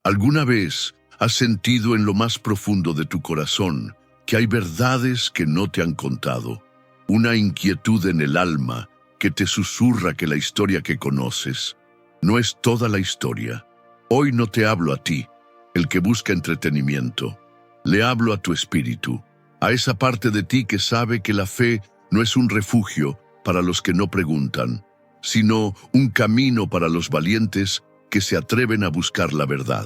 ¿Alguna vez has sentido en lo más profundo de tu corazón que hay verdades que no te han contado? Una inquietud en el alma que te susurra que la historia que conoces no es toda la historia. Hoy no te hablo a ti, el que busca entretenimiento. Le hablo a tu espíritu, a esa parte de ti que sabe que la fe no es un refugio para los que no preguntan, sino un camino para los valientes que se atreven a buscar la verdad.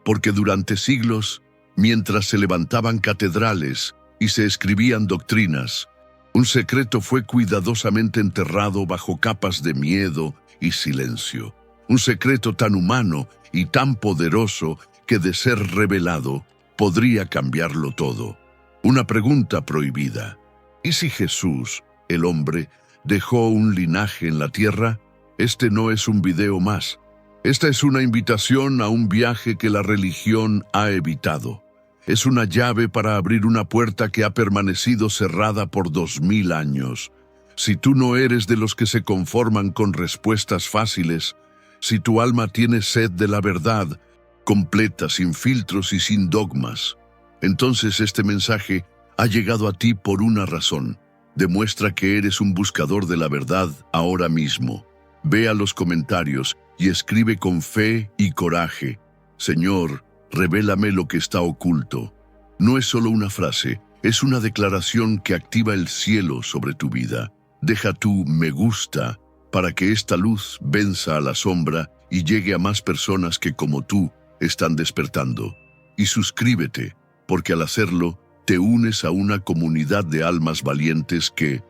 Porque durante siglos, mientras se levantaban catedrales y se escribían doctrinas, un secreto fue cuidadosamente enterrado bajo capas de miedo y silencio. Un secreto tan humano y tan poderoso que de ser revelado podría cambiarlo todo. Una pregunta prohibida. ¿Y si Jesús, el hombre, dejó un linaje en la tierra? Este no es un video más. Esta es una invitación a un viaje que la religión ha evitado. Es una llave para abrir una puerta que ha permanecido cerrada por 2000 años. Si tú no eres de los que se conforman con respuestas fáciles, si tu alma tiene sed de la verdad, completa, sin filtros y sin dogmas, entonces este mensaje ha llegado a ti por una razón. Demuestra que eres un buscador de la verdad ahora mismo. Ve a los comentarios y escribe con fe y coraje: Señor, revélame lo que está oculto. No es solo una frase, es una declaración que activa el cielo sobre tu vida. Deja tu me gusta para que esta luz venza a la sombra y llegue a más personas que como tú están despertando. Y suscríbete, porque al hacerlo te unes a una comunidad de almas valientes que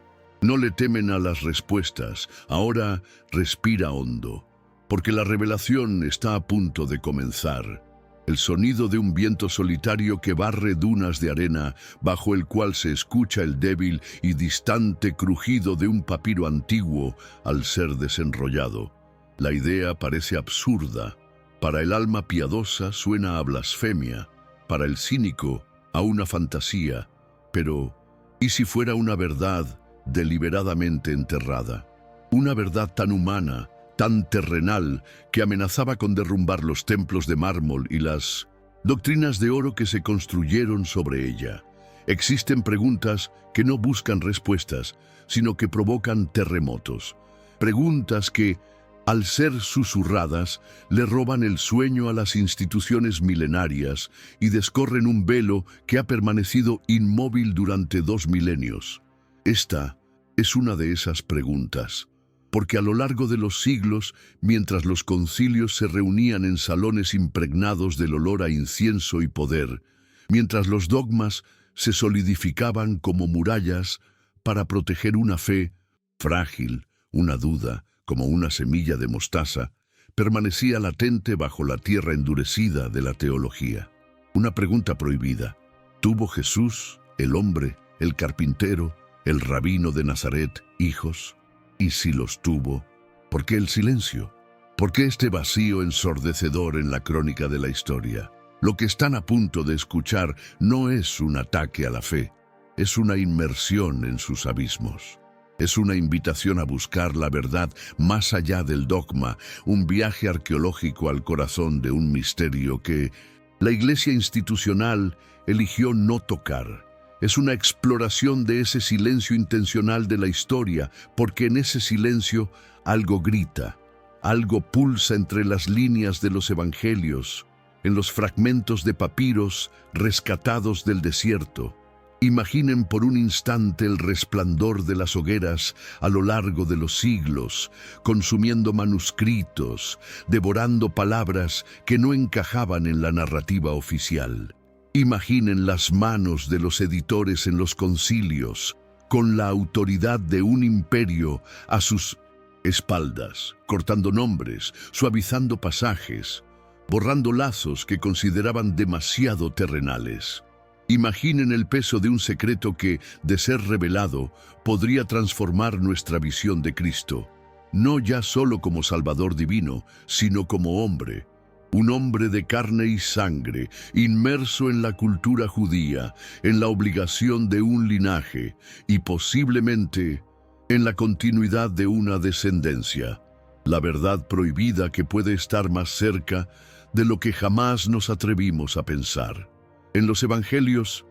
no le temen a las respuestas. Ahora respira hondo, porque la revelación está a punto de comenzar. El sonido de un viento solitario que barre dunas de arena, bajo el cual se escucha el débil y distante crujido de un papiro antiguo al ser desenrollado. La idea parece absurda. Para el alma piadosa suena a blasfemia, para el cínico a una fantasía. Pero, ¿y si fuera una verdad deliberadamente enterrada? Una verdad tan humana, tan terrenal, que amenazaba con derrumbar los templos de mármol y las doctrinas de oro que se construyeron sobre ella. Existen preguntas que no buscan respuestas, sino que provocan terremotos. Preguntas que, al ser susurradas, le roban el sueño a las instituciones milenarias y descorren un velo que ha permanecido inmóvil durante 2 milenios. Esta es una de esas preguntas. Porque a lo largo de los siglos, mientras los concilios se reunían en salones impregnados del olor a incienso y poder, mientras los dogmas se solidificaban como murallas para proteger una fe frágil, una duda, como una semilla de mostaza, permanecía latente bajo la tierra endurecida de la teología. Una pregunta prohibida. ¿Tuvo Jesús, el hombre, el carpintero, el rabino de Nazaret, hijos? Y si los tuvo, ¿por qué el silencio? ¿Por qué este vacío ensordecedor en la crónica de la historia? Lo que están a punto de escuchar no es un ataque a la fe, es una inmersión en sus abismos. Es una invitación a buscar la verdad más allá del dogma, un viaje arqueológico al corazón de un misterio que la Iglesia institucional eligió no tocar. Es una exploración de ese silencio intencional de la historia, porque en ese silencio algo grita, algo pulsa entre las líneas de los evangelios, en los fragmentos de papiros rescatados del desierto. Imaginen por un instante el resplandor de las hogueras a lo largo de los siglos, consumiendo manuscritos, devorando palabras que no encajaban en la narrativa oficial. Imaginen las manos de los editores en los concilios, con la autoridad de un imperio a sus espaldas, cortando nombres, suavizando pasajes, borrando lazos que consideraban demasiado terrenales. Imaginen el peso de un secreto que, de ser revelado, podría transformar nuestra visión de Cristo, no ya solo como Salvador divino, sino como hombre. Un hombre de carne y sangre, inmerso en la cultura judía, en la obligación de un linaje y posiblemente en la continuidad de una descendencia. La verdad prohibida que puede estar más cerca de lo que jamás nos atrevimos a pensar. En los evangelios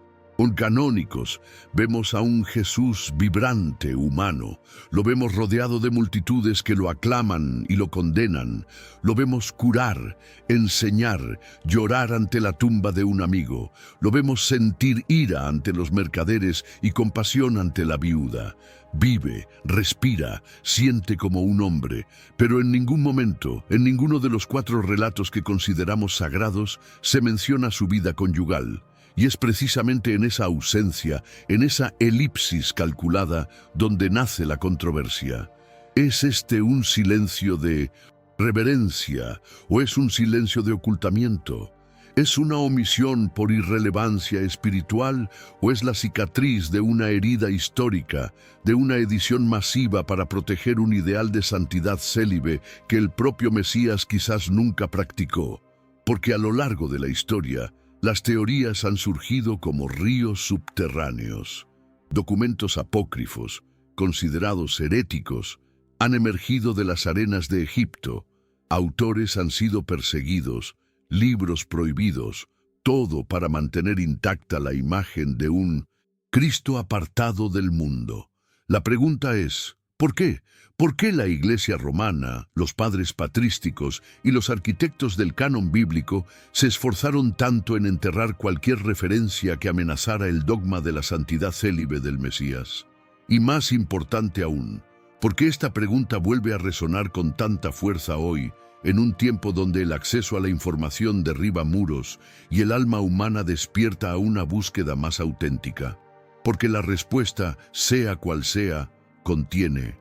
canónicos vemos a un Jesús vibrante, humano. Lo vemos rodeado de multitudes que lo aclaman y lo condenan. Lo vemos curar, enseñar, llorar ante la tumba de un amigo. Lo vemos sentir ira ante los mercaderes y compasión ante la viuda. Vive, respira, siente como un hombre, pero en ningún momento, en ninguno de los 4 relatos que consideramos sagrados, se menciona su vida conyugal. Y es precisamente en esa ausencia, en esa elipsis calculada, donde nace la controversia. ¿Es este un silencio de reverencia o es un silencio de ocultamiento? ¿Es una omisión por irrelevancia espiritual o es la cicatriz de una herida histórica, de una edición masiva para proteger un ideal de santidad célibe que el propio Mesías quizás nunca practicó? Porque a lo largo de la historia, las teorías han surgido como ríos subterráneos. Documentos apócrifos, considerados heréticos, han emergido de las arenas de Egipto. Autores han sido perseguidos, libros prohibidos, todo para mantener intacta la imagen de un Cristo apartado del mundo. La pregunta es, ¿por qué? ¿Por qué la Iglesia romana, los padres patrísticos y los arquitectos del canon bíblico se esforzaron tanto en enterrar cualquier referencia que amenazara el dogma de la santidad célibe del Mesías? Y más importante aún, ¿por qué esta pregunta vuelve a resonar con tanta fuerza hoy, en un tiempo donde el acceso a la información derriba muros y el alma humana despierta a una búsqueda más auténtica? Porque la respuesta, sea cual sea, contiene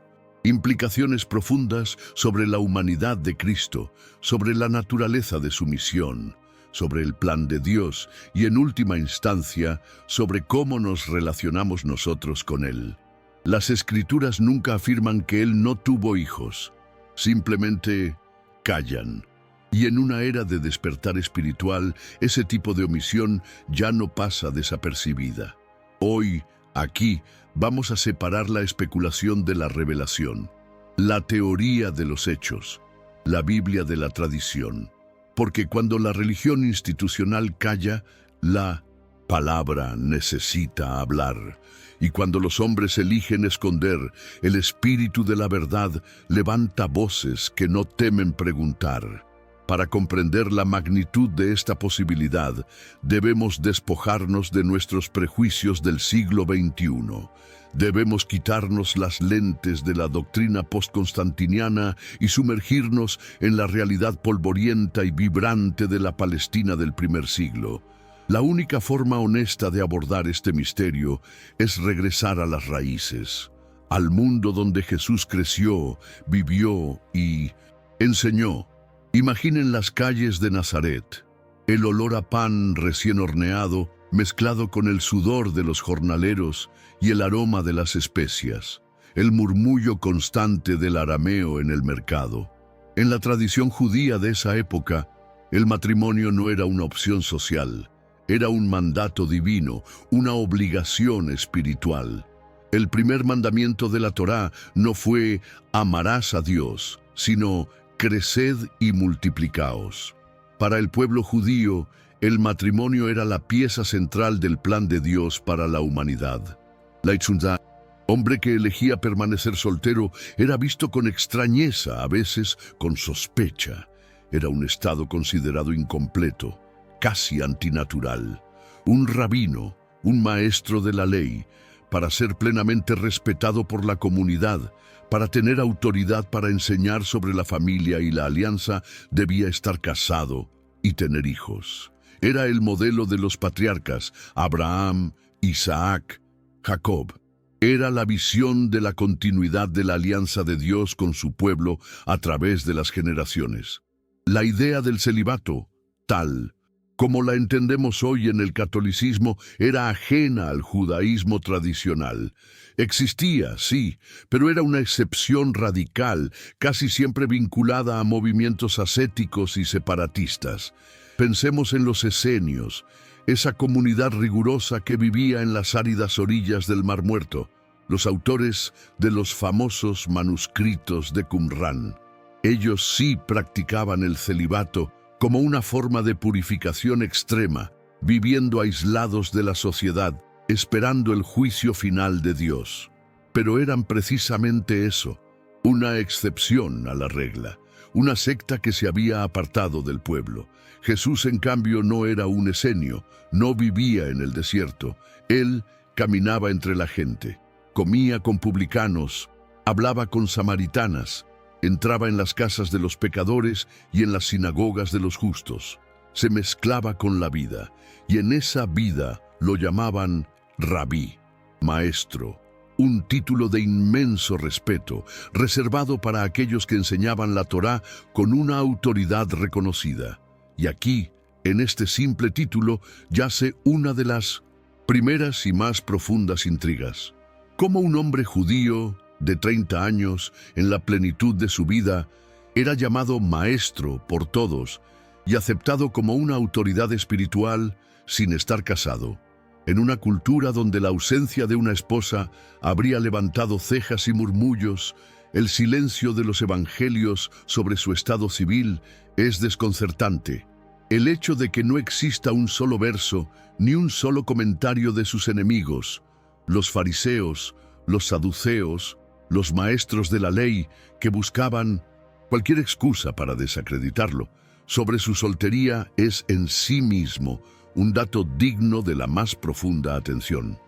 implicaciones profundas sobre la humanidad de Cristo, sobre la naturaleza de su misión, sobre el plan de Dios y, en última instancia, sobre cómo nos relacionamos nosotros con Él. Las Escrituras nunca afirman que Él no tuvo hijos, simplemente callan. Y en una era de despertar espiritual, ese tipo de omisión ya no pasa desapercibida. Hoy, aquí, vamos a separar la especulación de la revelación, la teoría de los hechos, la Biblia de la tradición. Porque cuando la religión institucional calla, la palabra necesita hablar. Y cuando los hombres eligen esconder, el espíritu de la verdad levanta voces que no temen preguntar. Para comprender la magnitud de esta posibilidad, debemos despojarnos de nuestros prejuicios del siglo XXI. Debemos quitarnos las lentes de la doctrina postconstantiniana y sumergirnos en la realidad polvorienta y vibrante de la Palestina del primer siglo. La única forma honesta de abordar este misterio es regresar a las raíces, al mundo donde Jesús creció, vivió y enseñó. Imaginen las calles de Nazaret, el olor a pan recién horneado mezclado con el sudor de los jornaleros y el aroma de las especias, el murmullo constante del arameo en el mercado. En la tradición judía de esa época, el matrimonio no era una opción social, era un mandato divino, una obligación espiritual. El primer mandamiento de la Torá no fue amarás a Dios, sino creced y multiplicaos. Para el pueblo judío, el matrimonio era la pieza central del plan de Dios para la humanidad. La Itzunzá, hombre que elegía permanecer soltero, era visto con extrañeza, a veces con sospecha. Era un estado considerado incompleto, casi antinatural. Un rabino, un maestro de la ley, para ser plenamente respetado por la comunidad, para tener autoridad para enseñar sobre la familia y la alianza, debía estar casado y tener hijos. Era el modelo de los patriarcas, Abraham, Isaac, Jacob. Era la visión de la continuidad de la alianza de Dios con su pueblo a través de las generaciones. La idea del celibato, tal como la entendemos hoy en el catolicismo, era ajena al judaísmo tradicional. Existía, sí, pero era una excepción radical, casi siempre vinculada a movimientos ascéticos y separatistas. Pensemos en los esenios, esa comunidad rigurosa que vivía en las áridas orillas del Mar Muerto, los autores de los famosos manuscritos de Qumrán. Ellos sí practicaban el celibato, como una forma de purificación extrema, viviendo aislados de la sociedad, esperando el juicio final de Dios. Pero eran precisamente eso, una excepción a la regla, una secta que se había apartado del pueblo. Jesús, en cambio, no era un esenio, no vivía en el desierto. Él caminaba entre la gente, comía con publicanos, hablaba con samaritanas, entraba en las casas de los pecadores y en las sinagogas de los justos. Se mezclaba con la vida, y en esa vida lo llamaban rabí, maestro, un título de inmenso respeto, reservado para aquellos que enseñaban la Torá con una autoridad reconocida. Y aquí, en este simple título, yace una de las primeras y más profundas intrigas. ¿Cómo un hombre judío de 30 años, en la plenitud de su vida, era llamado maestro por todos y aceptado como una autoridad espiritual sin estar casado, en una cultura donde la ausencia de una esposa habría levantado cejas y murmullos? El silencio de los evangelios sobre su estado civil es desconcertante. El hecho de que no exista un solo verso ni un solo comentario de sus enemigos, los fariseos, los saduceos, los maestros de la ley, que buscaban cualquier excusa para desacreditarlo, sobre su soltería, es en sí mismo un dato digno de la más profunda atención.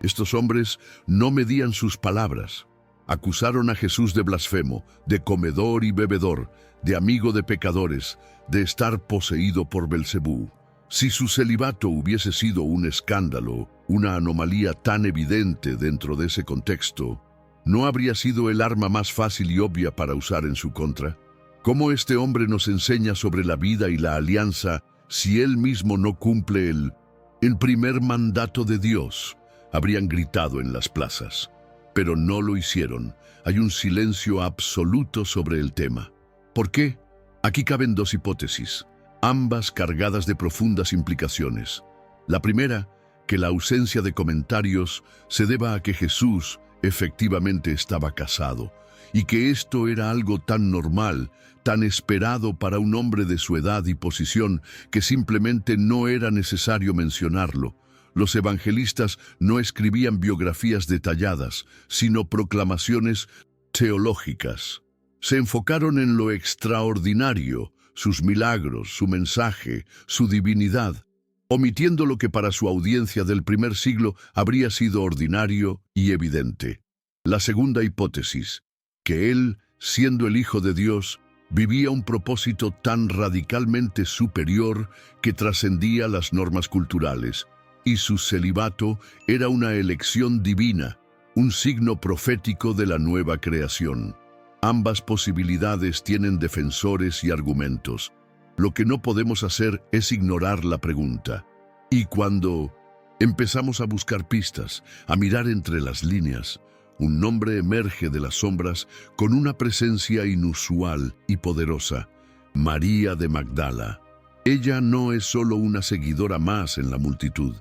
Estos hombres no medían sus palabras. Acusaron a Jesús de blasfemo, de comedor y bebedor, de amigo de pecadores, de estar poseído por Belcebú. Si su celibato hubiese sido un escándalo, una anomalía tan evidente dentro de ese contexto, ¿no habría sido el arma más fácil y obvia para usar en su contra? ¿Cómo este hombre nos enseña sobre la vida y la alianza si él mismo no cumple el primer mandato de Dios? Habrían gritado en las plazas, pero no lo hicieron. Hay un silencio absoluto sobre el tema. ¿Por qué? Aquí caben dos hipótesis, ambas cargadas de profundas implicaciones. La primera, que la ausencia de comentarios se deba a que Jesús efectivamente estaba casado, y que esto era algo tan normal, tan esperado para un hombre de su edad y posición, que simplemente no era necesario mencionarlo. Los evangelistas no escribían biografías detalladas, sino proclamaciones teológicas. Se enfocaron en lo extraordinario, sus milagros, su mensaje, su divinidad, omitiendo lo que para su audiencia del primer siglo habría sido ordinario y evidente. La segunda hipótesis, que él, siendo el Hijo de Dios, vivía un propósito tan radicalmente superior que trascendía las normas culturales, y su celibato era una elección divina, un signo profético de la nueva creación. Ambas posibilidades tienen defensores y argumentos. Lo que no podemos hacer es ignorar la pregunta. Y cuando empezamos a buscar pistas, a mirar entre las líneas, un nombre emerge de las sombras con una presencia inusual y poderosa: María de Magdala. Ella no es solo una seguidora más en la multitud.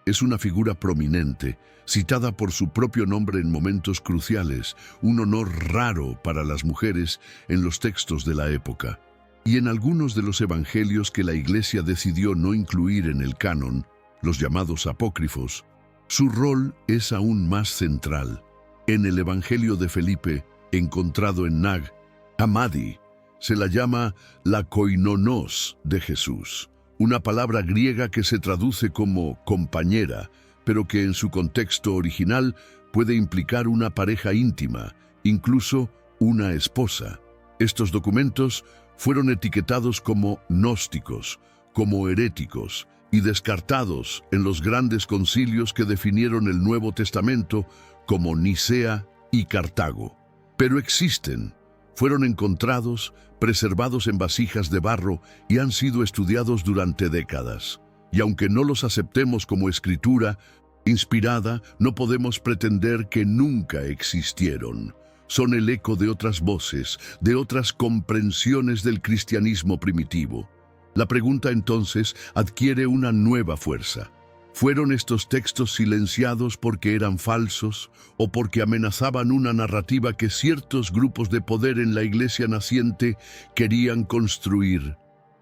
Es una figura prominente, citada por su propio nombre en momentos cruciales, un honor raro para las mujeres en los textos de la época. Y en algunos de los evangelios que la Iglesia decidió no incluir en el canon, los llamados apócrifos, su rol es aún más central. En el Evangelio de Felipe, encontrado en Nag Hammadi, se la llama la koinonos de Jesús, una palabra griega que se traduce como compañera, pero que en su contexto original puede implicar una pareja íntima, incluso una esposa. Estos documentos fueron etiquetados como gnósticos, como heréticos, y descartados en los grandes concilios que definieron el Nuevo Testamento, como Nicea y Cartago. Pero existen, fueron encontrados, preservados en vasijas de barro y han sido estudiados durante décadas. Y aunque no los aceptemos como escritura inspirada, no podemos pretender que nunca existieron. Son el eco de otras voces, de otras comprensiones del cristianismo primitivo. La pregunta entonces adquiere una nueva fuerza. ¿Fueron estos textos silenciados porque eran falsos o porque amenazaban una narrativa que ciertos grupos de poder en la Iglesia naciente querían construir?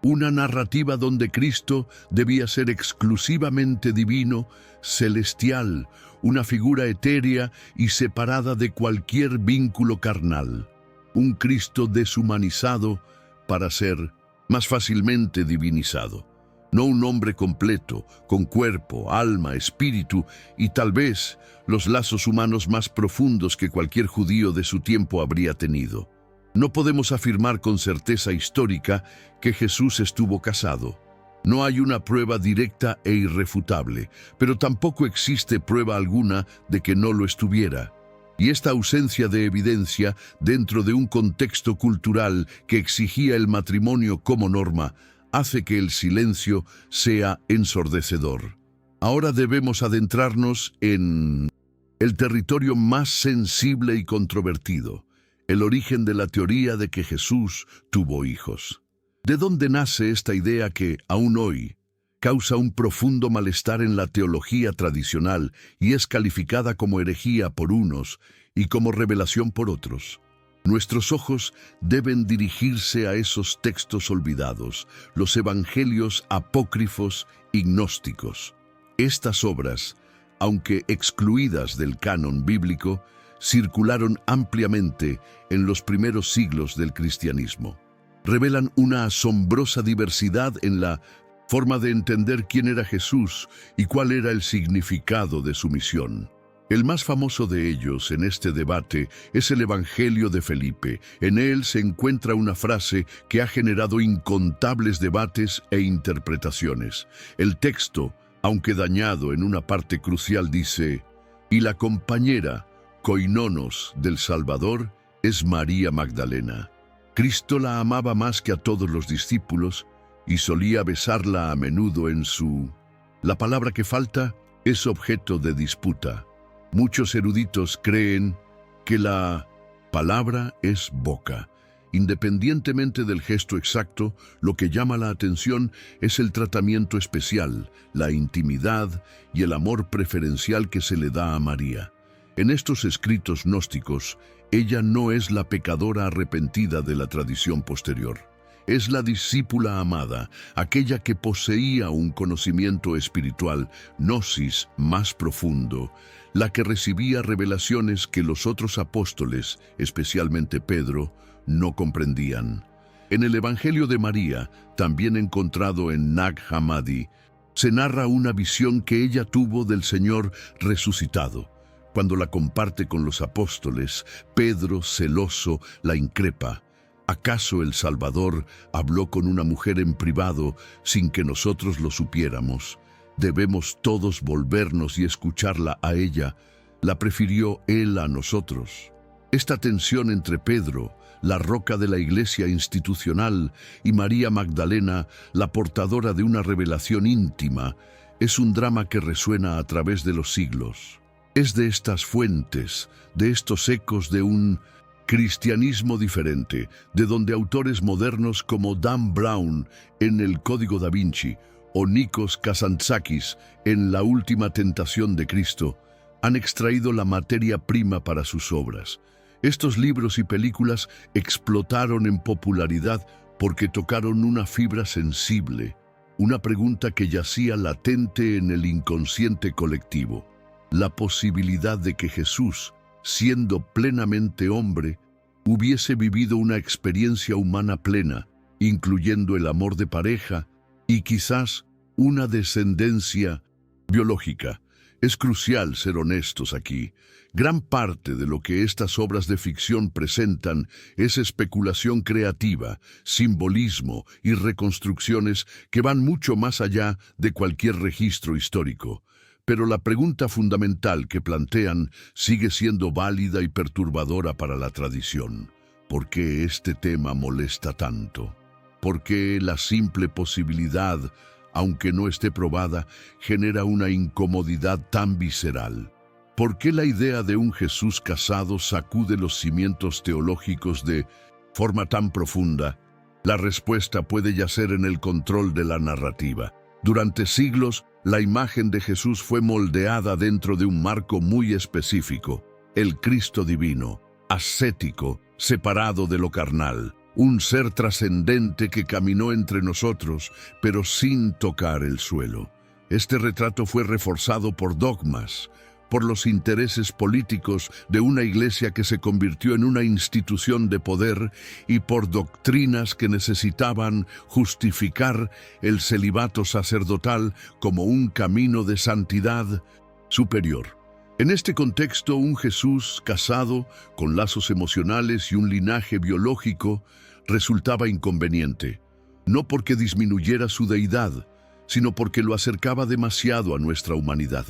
una narrativa donde Cristo debía ser exclusivamente divino, celestial, una figura etérea y separada de cualquier vínculo carnal. Un Cristo deshumanizado para ser más fácilmente divinizado. No un hombre completo, con cuerpo, alma, espíritu y tal vez los lazos humanos más profundos que cualquier judío de su tiempo habría tenido. No podemos afirmar con certeza histórica que Jesús estuvo casado. No hay una prueba directa e irrefutable, pero tampoco existe prueba alguna de que no lo estuviera. Y esta ausencia de evidencia dentro de un contexto cultural que exigía el matrimonio como norma, hace que el silencio sea ensordecedor. Ahora debemos adentrarnos en el territorio más sensible y controvertido, el origen de la teoría de que Jesús tuvo hijos. ¿De dónde nace esta idea que, aún hoy, causa un profundo malestar en la teología tradicional y es calificada como herejía por unos y como revelación por otros? Nuestros ojos deben dirigirse a esos textos olvidados, los evangelios apócrifos y gnósticos. Estas obras, aunque excluidas del canon bíblico, circularon ampliamente en los primeros siglos del cristianismo. Revelan una asombrosa diversidad en la forma de entender quién era Jesús y cuál era el significado de su misión. El más famoso de ellos en este debate es el Evangelio de Felipe. En él se encuentra una frase que ha generado incontables debates e interpretaciones. El texto, aunque dañado en una parte crucial, dice: «Y la compañera, koinonos del Salvador, es María Magdalena. Cristo la amaba más que a todos los discípulos y solía besarla a menudo en su...». La palabra que falta es objeto de disputa. Muchos eruditos creen que la palabra es boca. Independientemente del gesto exacto, lo que llama la atención es el tratamiento especial, la intimidad y el amor preferencial que se le da a María. En estos escritos gnósticos, ella no es la pecadora arrepentida de la tradición posterior. Es la discípula amada, aquella que poseía un conocimiento espiritual, gnosis, más profundo, la que recibía revelaciones que los otros apóstoles, especialmente Pedro, no comprendían. En el Evangelio de María, también encontrado en Nag Hammadi, se narra una visión que ella tuvo del Señor resucitado. Cuando la comparte con los apóstoles, Pedro, celoso, la increpa. ¿Acaso el Salvador habló con una mujer en privado sin que nosotros lo supiéramos? Debemos todos volvernos y escucharla a ella. La prefirió él a nosotros. Esta tensión entre Pedro, la roca de la iglesia institucional, y María Magdalena, la portadora de una revelación íntima, es un drama que resuena a través de los siglos. Es de estas fuentes, de estos ecos de un cristianismo diferente, de donde autores modernos como Dan Brown en El Código da Vinci o Nikos Kazantzakis en La Última Tentación de Cristo han extraído la materia prima para sus obras. Estos libros y películas explotaron en popularidad porque tocaron una fibra sensible, una pregunta que yacía latente en el inconsciente colectivo: la posibilidad de que Jesús, siendo plenamente hombre, hubiese vivido una experiencia humana plena, incluyendo el amor de pareja y quizás una descendencia biológica. Es crucial ser honestos aquí. Gran parte de lo que estas obras de ficción presentan es especulación creativa, simbolismo y reconstrucciones que van mucho más allá de cualquier registro histórico. Pero la pregunta fundamental que plantean sigue siendo válida y perturbadora para la tradición. ¿Por qué este tema molesta tanto? ¿Por qué la simple posibilidad, aunque no esté probada, genera una incomodidad tan visceral? ¿Por qué la idea de un Jesús casado sacude los cimientos teológicos de forma tan profunda? La respuesta puede yacer en el control de la narrativa. Durante siglos, la imagen de Jesús fue moldeada dentro de un marco muy específico: el Cristo divino, ascético, separado de lo carnal, un ser trascendente que caminó entre nosotros, pero sin tocar el suelo. Este retrato fue reforzado por dogmas, por los intereses políticos de una iglesia que se convirtió en una institución de poder y por doctrinas que necesitaban justificar el celibato sacerdotal como un camino de santidad superior. En este contexto, un Jesús casado, con lazos emocionales y un linaje biológico, resultaba inconveniente, no porque disminuyera su deidad, sino porque lo acercaba demasiado a nuestra humanidad.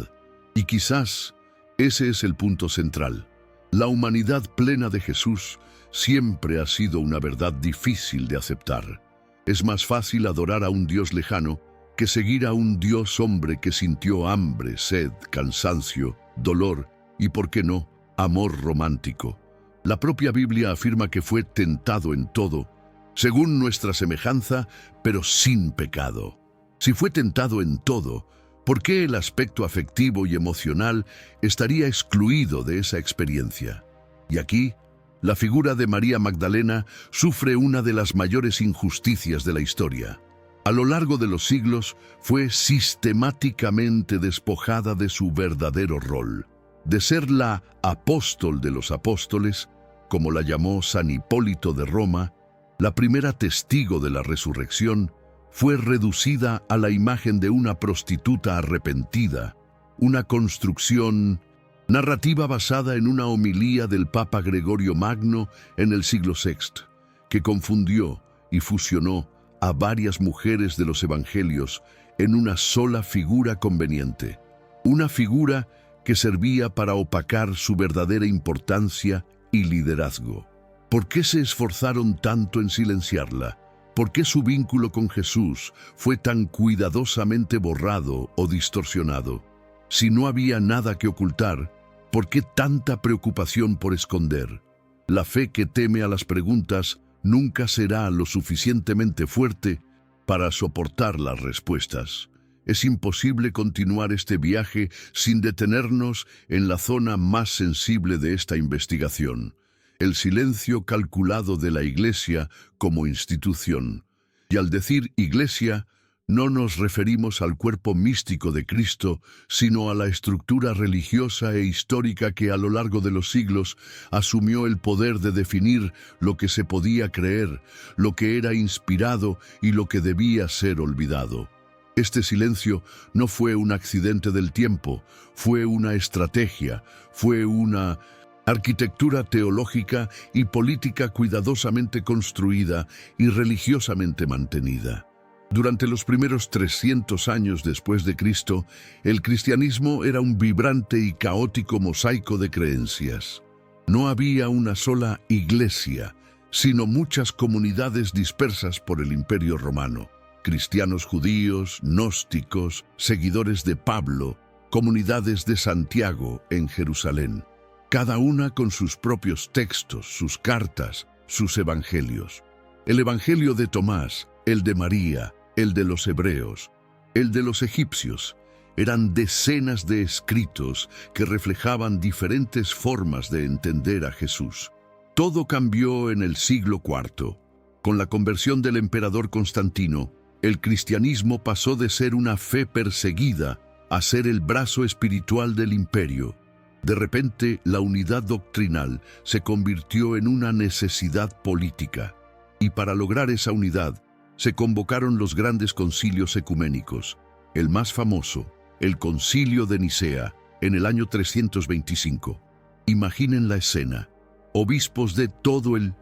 Y quizás ese es el punto central. La humanidad plena de Jesús siempre ha sido una verdad difícil de aceptar. Es más fácil adorar a un Dios lejano que seguir a un Dios hombre que sintió hambre, sed, cansancio, dolor y, ¿por qué no?, amor romántico. La propia Biblia afirma que fue tentado en todo, según nuestra semejanza, pero sin pecado. Si fue tentado en todo, ¿por qué el aspecto afectivo y emocional estaría excluido de esa experiencia? Y aquí, la figura de María Magdalena sufre una de las mayores injusticias de la historia. A lo largo de los siglos, fue sistemáticamente despojada de su verdadero rol, de ser la apóstol de los apóstoles, como la llamó San Hipólito de Roma, la primera testigo de la resurrección. Fue reducida a la imagen de una prostituta arrepentida, una construcción narrativa basada en una homilía del Papa Gregorio Magno en el siglo VI, que confundió y fusionó a varias mujeres de los evangelios en una sola figura conveniente, una figura que servía para opacar su verdadera importancia y liderazgo. ¿Por qué se esforzaron tanto en silenciarla? ¿Por qué su vínculo con Jesús fue tan cuidadosamente borrado o distorsionado? Si no había nada que ocultar, ¿por qué tanta preocupación por esconder? La fe que teme a las preguntas nunca será lo suficientemente fuerte para soportar las respuestas. Es imposible continuar este viaje sin detenernos en la zona más sensible de esta investigación: el silencio calculado de la Iglesia como institución. Y al decir Iglesia, no nos referimos al cuerpo místico de Cristo, sino a la estructura religiosa e histórica que a lo largo de los siglos asumió el poder de definir lo que se podía creer, lo que era inspirado y lo que debía ser olvidado. Este silencio no fue un accidente del tiempo, fue una estrategia, fue una arquitectura teológica y política cuidadosamente construida y religiosamente mantenida. Durante los primeros 300 años después de Cristo, el cristianismo era un vibrante y caótico mosaico de creencias. No había una sola iglesia, sino muchas comunidades dispersas por el Imperio Romano. Cristianos judíos, gnósticos, seguidores de Pablo, comunidades de Santiago en Jerusalén, cada una con sus propios textos, sus cartas, sus evangelios. El evangelio de Tomás, el de María, el de los hebreos, el de los egipcios, eran decenas de escritos que reflejaban diferentes formas de entender a Jesús. Todo cambió en el siglo IV. Con la conversión del emperador Constantino, el cristianismo pasó de ser una fe perseguida a ser el brazo espiritual del imperio. De repente, la unidad doctrinal se convirtió en una necesidad política, y para lograr esa unidad, se convocaron los grandes concilios ecuménicos. El más famoso, el Concilio de Nicea, en el año 325. Imaginen la escena: obispos de todo el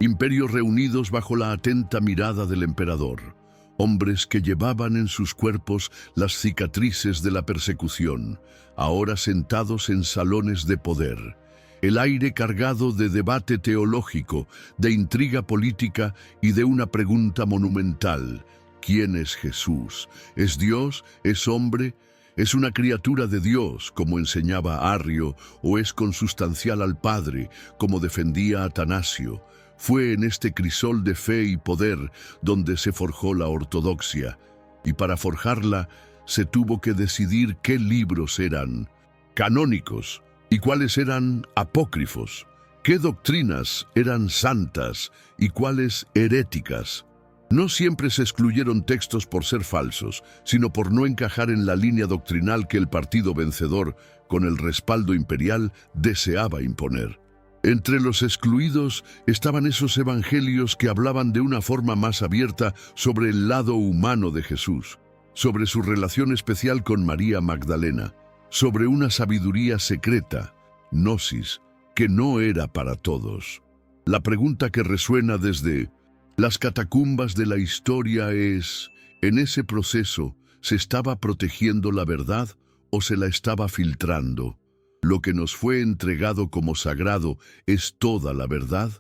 imperio reunidos bajo la atenta mirada del emperador, hombres que llevaban en sus cuerpos las cicatrices de la persecución, ahora sentados en salones de poder. El aire cargado de debate teológico, de intriga política y de una pregunta monumental: ¿quién es Jesús? ¿Es Dios? ¿Es hombre? ¿Es una criatura de Dios, como enseñaba Arrio, o es consustancial al Padre, como defendía Atanasio? Fue en este crisol de fe y poder donde se forjó la ortodoxia, y para forjarla se tuvo que decidir qué libros eran canónicos y cuáles eran apócrifos. ¿Qué doctrinas eran santas y cuáles heréticas? No siempre se excluyeron textos por ser falsos, sino por no encajar en la línea doctrinal que el partido vencedor, con el respaldo imperial, deseaba imponer. Entre los excluidos estaban esos evangelios que hablaban de una forma más abierta sobre el lado humano de Jesús, sobre su relación especial con María Magdalena, sobre una sabiduría secreta, gnosis, que no era para todos. La pregunta que resuena desde las catacumbas de la historia es, ¿en ese proceso se estaba protegiendo la verdad o se la estaba filtrando? ¿Lo que nos fue entregado como sagrado es toda la verdad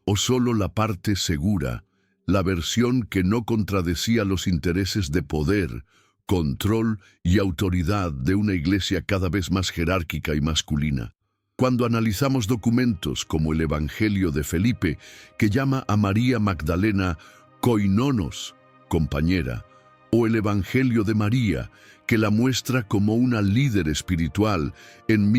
o solo la parte segura, la versión que no contradecía los intereses de poder, control y autoridad de una iglesia cada vez más jerárquica y masculina? Cuando analizamos documentos como el Evangelio de Felipe, que llama a María Magdalena koinonos, compañera, o el Evangelio de María, que la muestra como una líder espiritual en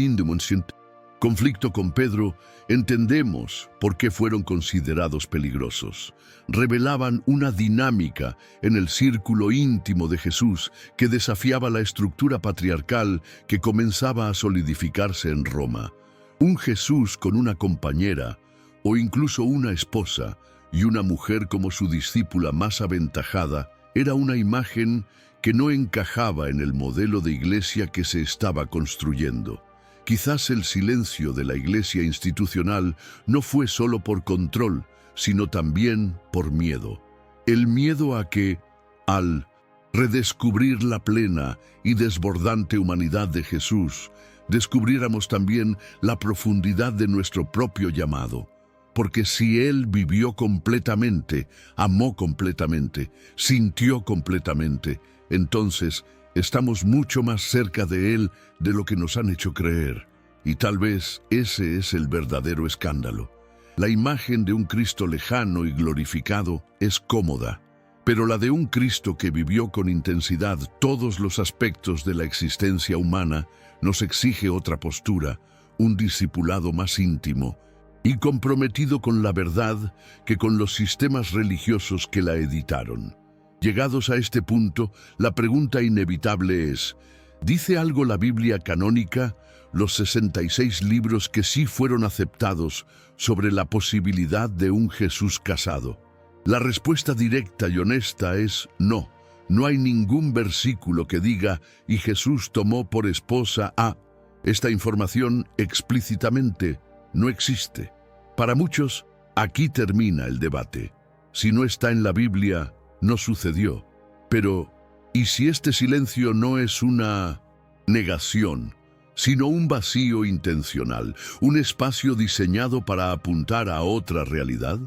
conflicto con Pedro, entendemos por qué fueron considerados peligrosos. Revelaban una dinámica en el círculo íntimo de Jesús que desafiaba la estructura patriarcal que comenzaba a solidificarse en Roma. Un Jesús con una compañera, o incluso una esposa, y una mujer como su discípula más aventajada, era una imagen que no encajaba en el modelo de iglesia que se estaba construyendo. Quizás el silencio de la iglesia institucional no fue solo por control, sino también por miedo. El miedo a que, al redescubrir la plena y desbordante humanidad de Jesús, descubriéramos también la profundidad de nuestro propio llamado. Porque si Él vivió completamente, amó completamente, sintió completamente, entonces estamos mucho más cerca de Él de lo que nos han hecho creer. Y tal vez ese es el verdadero escándalo. La imagen de un Cristo lejano y glorificado es cómoda, pero la de un Cristo que vivió con intensidad todos los aspectos de la existencia humana nos exige otra postura, un discipulado más íntimo y comprometido con la verdad que con los sistemas religiosos que la editaron. Llegados a este punto, la pregunta inevitable es, ¿dice algo la Biblia canónica, los 66 libros que sí fueron aceptados, sobre la posibilidad de un Jesús casado? La respuesta directa y honesta es no. No hay ningún versículo que diga, y Jesús tomó por esposa a... Esta información explícitamente no existe. Para muchos, aquí termina el debate. Si no está en la Biblia, no sucedió. Pero, ¿y si este silencio no es una negación, sino un vacío intencional, un espacio diseñado para apuntar a otra realidad?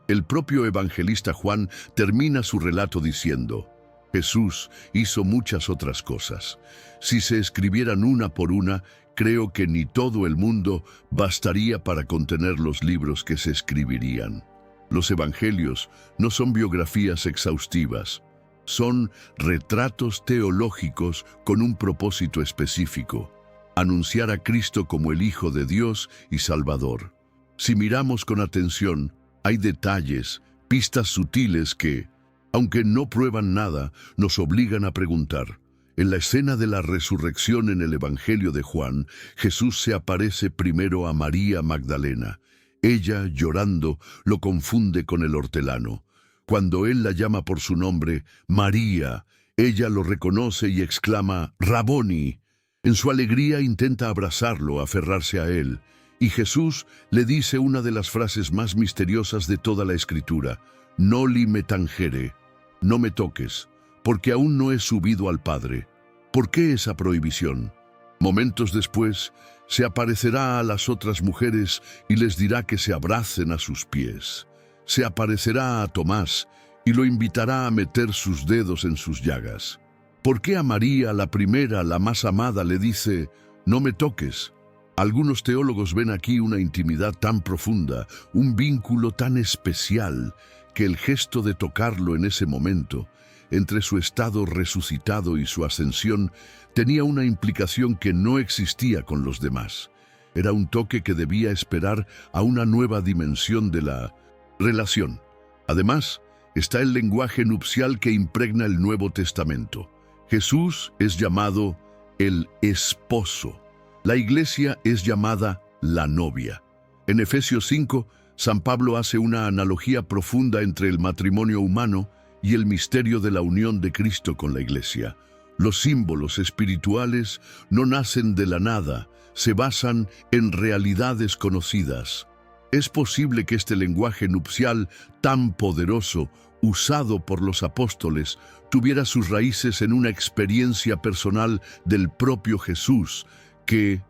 El propio evangelista Juan termina su relato diciendo, Jesús hizo muchas otras cosas. Si se escribieran una por una, creo que ni todo el mundo bastaría para contener los libros que se escribirían. Los evangelios no son biografías exhaustivas, son retratos teológicos con un propósito específico: anunciar a Cristo como el Hijo de Dios y Salvador. Si miramos con atención, hay detalles, pistas sutiles que, aunque no prueban nada, nos obligan a preguntar. En la escena de la resurrección en el Evangelio de Juan, Jesús se aparece primero a María Magdalena. Ella, llorando, lo confunde con el hortelano. Cuando él la llama por su nombre, María, ella lo reconoce y exclama, Raboni. En su alegría intenta abrazarlo, aferrarse a él. Y Jesús le dice una de las frases más misteriosas de toda la Escritura, Noli me tangere, no me toques, porque aún no he subido al Padre. ¿Por qué esa prohibición? Momentos después, se aparecerá a las otras mujeres y les dirá que se abracen a sus pies. Se aparecerá a Tomás y lo invitará a meter sus dedos en sus llagas. ¿Por qué a María, la primera, la más amada, le dice, no me toques? Algunos teólogos ven aquí una intimidad tan profunda, un vínculo tan especial, que el gesto de tocarlo en ese momento, entre su estado resucitado y su ascensión, tenía una implicación que no existía con los demás. Era un toque que debía esperar a una nueva dimensión de la relación. Además, está el lenguaje nupcial que impregna el Nuevo Testamento. Jesús es llamado el esposo. La iglesia es llamada la novia. En Efesios 5, San Pablo hace una analogía profunda entre el matrimonio humano y el misterio de la unión de Cristo con la iglesia. Los símbolos espirituales no nacen de la nada, se basan en realidades conocidas. Es posible que este lenguaje nupcial tan poderoso, usado por los apóstoles, tuviera sus raíces en una experiencia personal del propio Jesús, que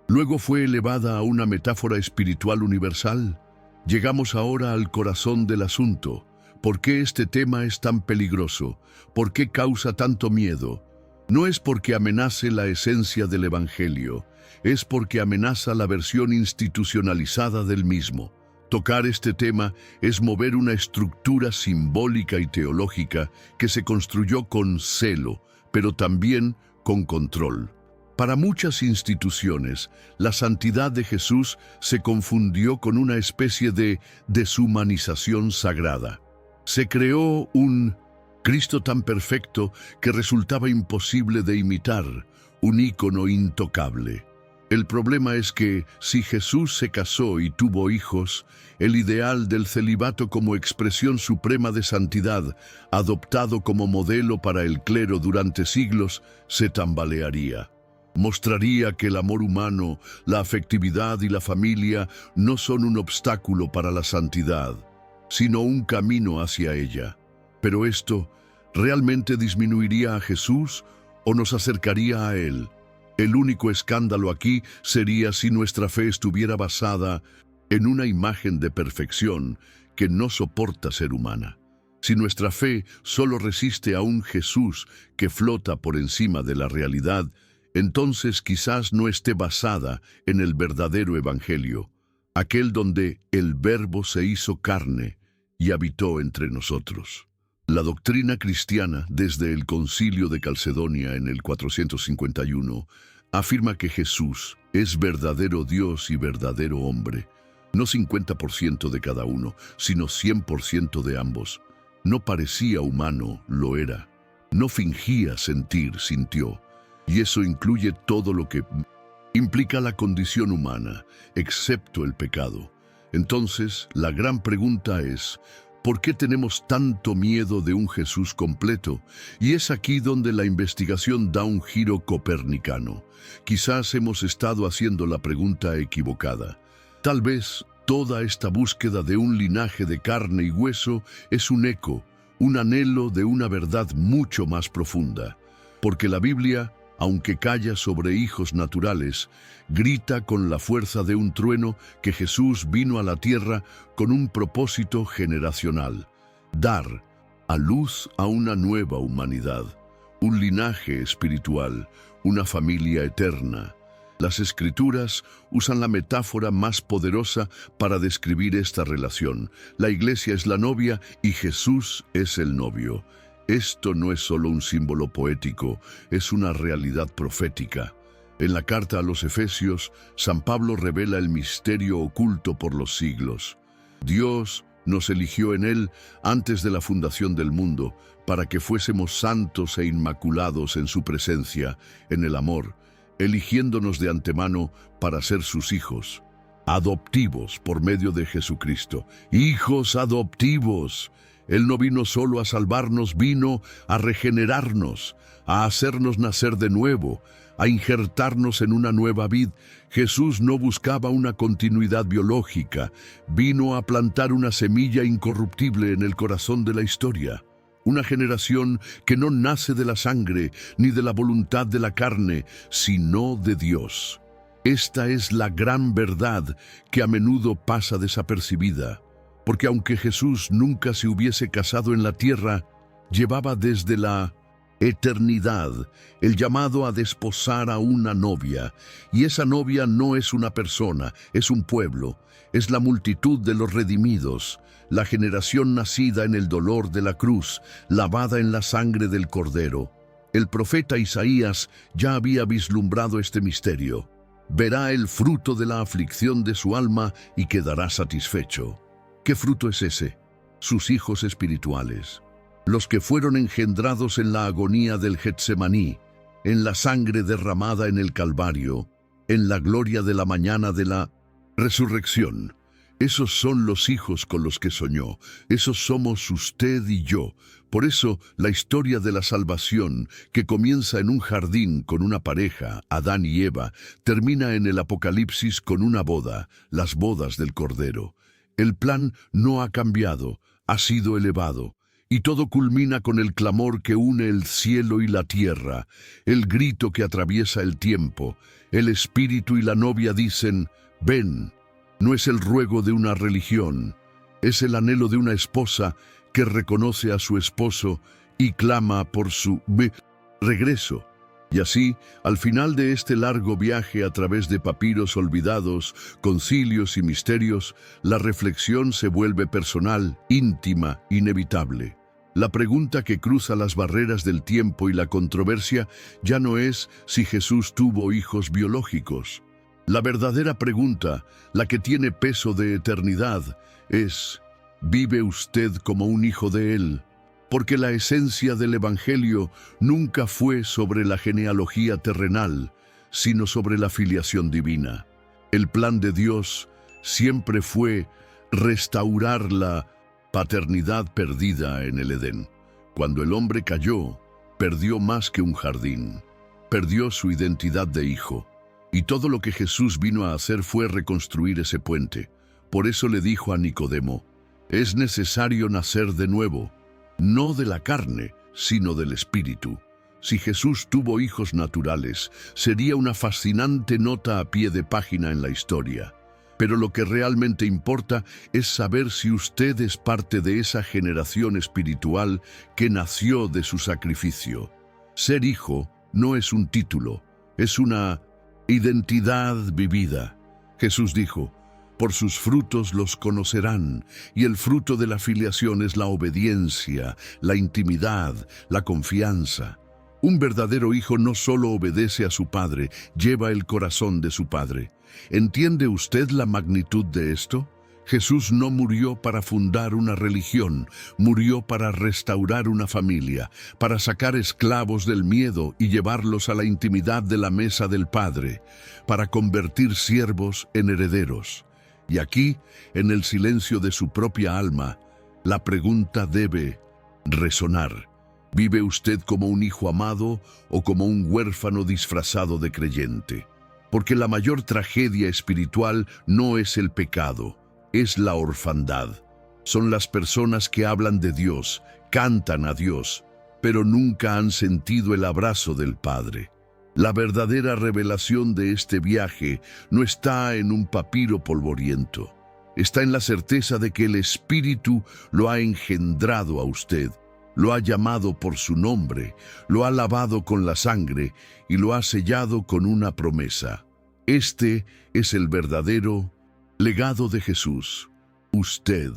luego fue elevada a una metáfora espiritual universal. Llegamos ahora al corazón del asunto. ¿Por qué este tema es tan peligroso? ¿Por qué causa tanto miedo? No es porque amenace la esencia del Evangelio, es porque amenaza la versión institucionalizada del mismo. Tocar este tema es mover una estructura simbólica y teológica que se construyó con celo, pero también con control. Para muchas instituciones, la santidad de Jesús se confundió con una especie de deshumanización sagrada. Se creó un Cristo tan perfecto que resultaba imposible de imitar, un ícono intocable. El problema es que, si Jesús se casó y tuvo hijos, el ideal del celibato como expresión suprema de santidad, adoptado como modelo para el clero durante siglos, se tambalearía. Mostraría que el amor humano, la afectividad y la familia no son un obstáculo para la santidad, sino un camino hacia ella. Pero esto, ¿realmente disminuiría a Jesús o nos acercaría a Él? El único escándalo aquí sería si nuestra fe estuviera basada en una imagen de perfección que no soporta ser humana. Si nuestra fe solo resiste a un Jesús que flota por encima de la realidad, entonces quizás no esté basada en el verdadero Evangelio, aquel donde el Verbo se hizo carne y habitó entre nosotros. La doctrina cristiana, desde el Concilio de Calcedonia en el 451, afirma que Jesús es verdadero Dios y verdadero hombre, no 50% de cada uno, sino 100% de ambos. No parecía humano, lo era. No fingía sentir, sintió. Y eso incluye todo lo que implica la condición humana, excepto el pecado. Entonces, la gran pregunta es, ¿por qué tenemos tanto miedo de un Jesús completo? Y es aquí donde la investigación da un giro copernicano. Quizás hemos estado haciendo la pregunta equivocada. Tal vez toda esta búsqueda de un linaje de carne y hueso es un eco, un anhelo de una verdad mucho más profunda. Porque la Biblia, aunque calla sobre hijos naturales, grita con la fuerza de un trueno que Jesús vino a la tierra con un propósito generacional: dar a luz a una nueva humanidad, un linaje espiritual, una familia eterna. Las Escrituras usan la metáfora más poderosa para describir esta relación. La iglesia es la novia y Jesús es el novio. Esto no es solo un símbolo poético, es una realidad profética. En la carta a los Efesios, San Pablo revela el misterio oculto por los siglos. Dios nos eligió en Él antes de la fundación del mundo, para que fuésemos santos e inmaculados en su presencia, en el amor, eligiéndonos de antemano para ser sus hijos, adoptivos por medio de Jesucristo. ¡Hijos adoptivos! Él no vino solo a salvarnos, vino a regenerarnos, a hacernos nacer de nuevo, a injertarnos en una nueva vid. Jesús no buscaba una continuidad biológica, vino a plantar una semilla incorruptible en el corazón de la historia. Una generación que no nace de la sangre ni de la voluntad de la carne, sino de Dios. Esta es la gran verdad que a menudo pasa desapercibida. Porque aunque Jesús nunca se hubiese casado en la tierra, llevaba desde la eternidad el llamado a desposar a una novia. Y esa novia no es una persona, es un pueblo, es la multitud de los redimidos, la generación nacida en el dolor de la cruz, lavada en la sangre del Cordero. El profeta Isaías ya había vislumbrado este misterio. verá el fruto de la aflicción de su alma y quedará satisfecho. ¿Qué fruto es ese? Sus hijos espirituales, los que fueron engendrados en la agonía del Getsemaní, en la sangre derramada en el Calvario, en la gloria de la mañana de la resurrección. Esos son los hijos con los que soñó, esos somos usted y yo. Por eso, la historia de la salvación, que comienza en un jardín con una pareja, Adán y Eva, termina en el Apocalipsis con una boda, las bodas del Cordero. El plan no ha cambiado, ha sido elevado, y todo culmina con el clamor que une el cielo y la tierra, el grito que atraviesa el tiempo. El Espíritu y la novia dicen, ven. No es el ruego de una religión, es el anhelo de una esposa que reconoce a su esposo y clama por su regreso. Y así, al final de este largo viaje a través de papiros olvidados, concilios y misterios, la reflexión se vuelve personal, íntima, inevitable. La pregunta que cruza las barreras del tiempo y la controversia ya no es si Jesús tuvo hijos biológicos. La verdadera pregunta, la que tiene peso de eternidad, es: ¿vive usted como un hijo de Él? Porque la esencia del Evangelio nunca fue sobre la genealogía terrenal, sino sobre la filiación divina. El plan de Dios siempre fue restaurar la paternidad perdida en el Edén. Cuando el hombre cayó, perdió más que un jardín, perdió su identidad de hijo. Y todo lo que Jesús vino a hacer fue reconstruir ese puente. Por eso le dijo a Nicodemo, es necesario nacer de nuevo, no de la carne, sino del Espíritu. Si Jesús tuvo hijos naturales, sería una fascinante nota a pie de página en la historia. Pero lo que realmente importa es saber si usted es parte de esa generación espiritual que nació de su sacrificio. Ser hijo no es un título, es una identidad vivida. Jesús dijo, por sus frutos los conocerán, y el fruto de la filiación es la obediencia, la intimidad, la confianza. Un verdadero hijo no solo obedece a su padre, lleva el corazón de su padre. ¿Entiende usted la magnitud de esto? Jesús no murió para fundar una religión, murió para restaurar una familia, para sacar esclavos del miedo y llevarlos a la intimidad de la mesa del Padre, para convertir siervos en herederos. Y aquí, en el silencio de su propia alma, la pregunta debe resonar. ¿Vive usted como un hijo amado o como un huérfano disfrazado de creyente? Porque la mayor tragedia espiritual no es el pecado, es la orfandad. Son las personas que hablan de Dios, cantan a Dios, pero nunca han sentido el abrazo del Padre. La verdadera revelación de este viaje no está en un papiro polvoriento. Está en la certeza de que el Espíritu lo ha engendrado a usted, lo ha llamado por su nombre, lo ha lavado con la sangre y lo ha sellado con una promesa. Este es el verdadero legado de Jesús. Usted,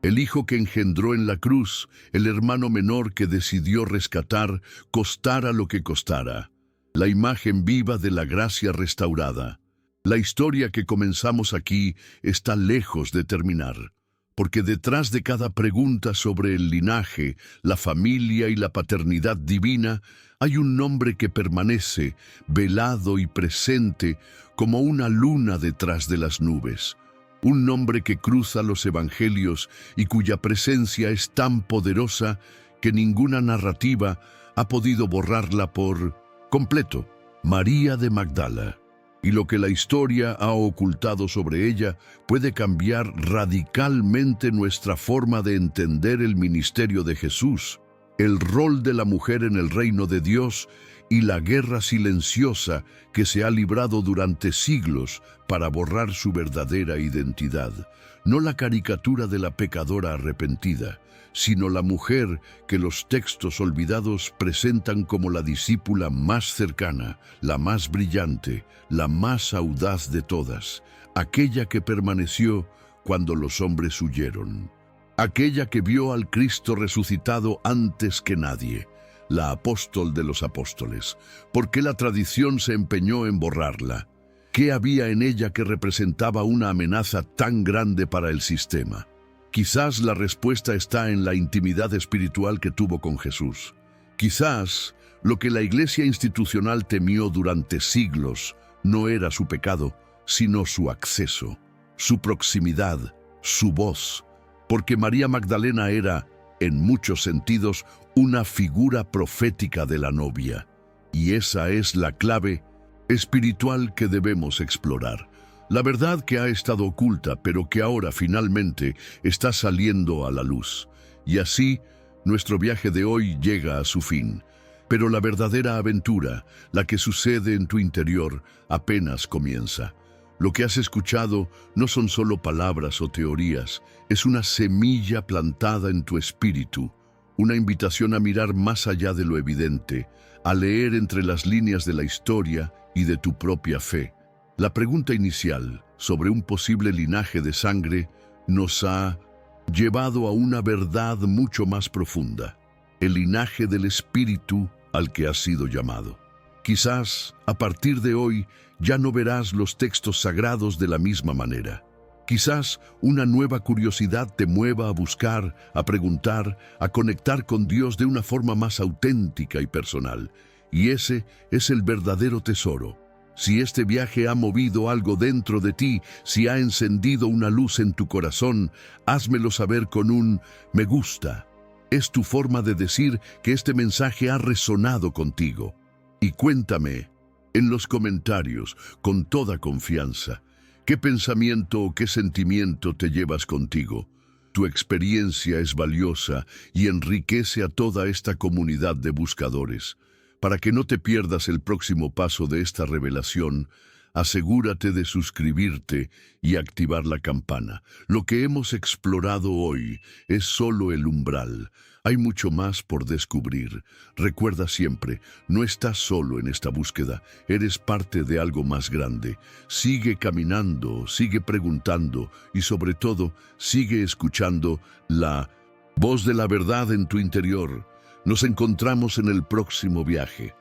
el hijo que engendró en la cruz, el hermano menor que decidió rescatar, costara lo que costara. La imagen viva de la gracia restaurada. La historia que comenzamos aquí está lejos de terminar, porque detrás de cada pregunta sobre el linaje, la familia y la paternidad divina, hay un nombre que permanece, velado y presente, como una luna detrás de las nubes. Un nombre que cruza los evangelios y cuya presencia es tan poderosa que ninguna narrativa ha podido borrarla por completo. María de Magdala. Y lo que la historia ha ocultado sobre ella puede cambiar radicalmente nuestra forma de entender el ministerio de Jesús, el rol de la mujer en el reino de Dios y la guerra silenciosa que se ha librado durante siglos para borrar su verdadera identidad. No la caricatura de la pecadora arrepentida, sino la mujer que los textos olvidados presentan como la discípula más cercana, la más brillante, la más audaz de todas, aquella que permaneció cuando los hombres huyeron, aquella que vio al Cristo resucitado antes que nadie, la apóstol de los apóstoles. ¿Por qué la tradición se empeñó en borrarla? ¿Qué había en ella que representaba una amenaza tan grande para el sistema? Quizás la respuesta está en la intimidad espiritual que tuvo con Jesús. Quizás lo que la Iglesia institucional temió durante siglos no era su pecado, sino su acceso, su proximidad, su voz, porque María Magdalena era, en muchos sentidos, una figura profética de la novia. Y esa es la clave espiritual que debemos explorar. La verdad que ha estado oculta, pero que ahora finalmente está saliendo a la luz. Y así, nuestro viaje de hoy llega a su fin. Pero la verdadera aventura, la que sucede en tu interior, apenas comienza. Lo que has escuchado no son solo palabras o teorías, es una semilla plantada en tu espíritu, una invitación a mirar más allá de lo evidente, a leer entre las líneas de la historia y de tu propia fe. La pregunta inicial sobre un posible linaje de sangre nos ha llevado a una verdad mucho más profunda, el linaje del espíritu al que has sido llamado. Quizás, a partir de hoy, ya no verás los textos sagrados de la misma manera. Quizás una nueva curiosidad te mueva a buscar, a preguntar, a conectar con Dios de una forma más auténtica y personal. Y ese es el verdadero tesoro. Si este viaje ha movido algo dentro de ti, si ha encendido una luz en tu corazón, házmelo saber con un me gusta. Es tu forma de decir que este mensaje ha resonado contigo. Y cuéntame en los comentarios, con toda confianza, ¿qué pensamiento o qué sentimiento te llevas contigo? Tu experiencia es valiosa y enriquece a toda esta comunidad de buscadores. Para que no te pierdas el próximo paso de esta revelación, asegúrate de suscribirte y activar la campana. Lo que hemos explorado hoy es solo el umbral. Hay mucho más por descubrir. Recuerda siempre, no estás solo en esta búsqueda, eres parte de algo más grande. Sigue caminando, sigue preguntando y sobre todo, sigue escuchando la voz de la verdad en tu interior. Nos encontramos en el próximo viaje.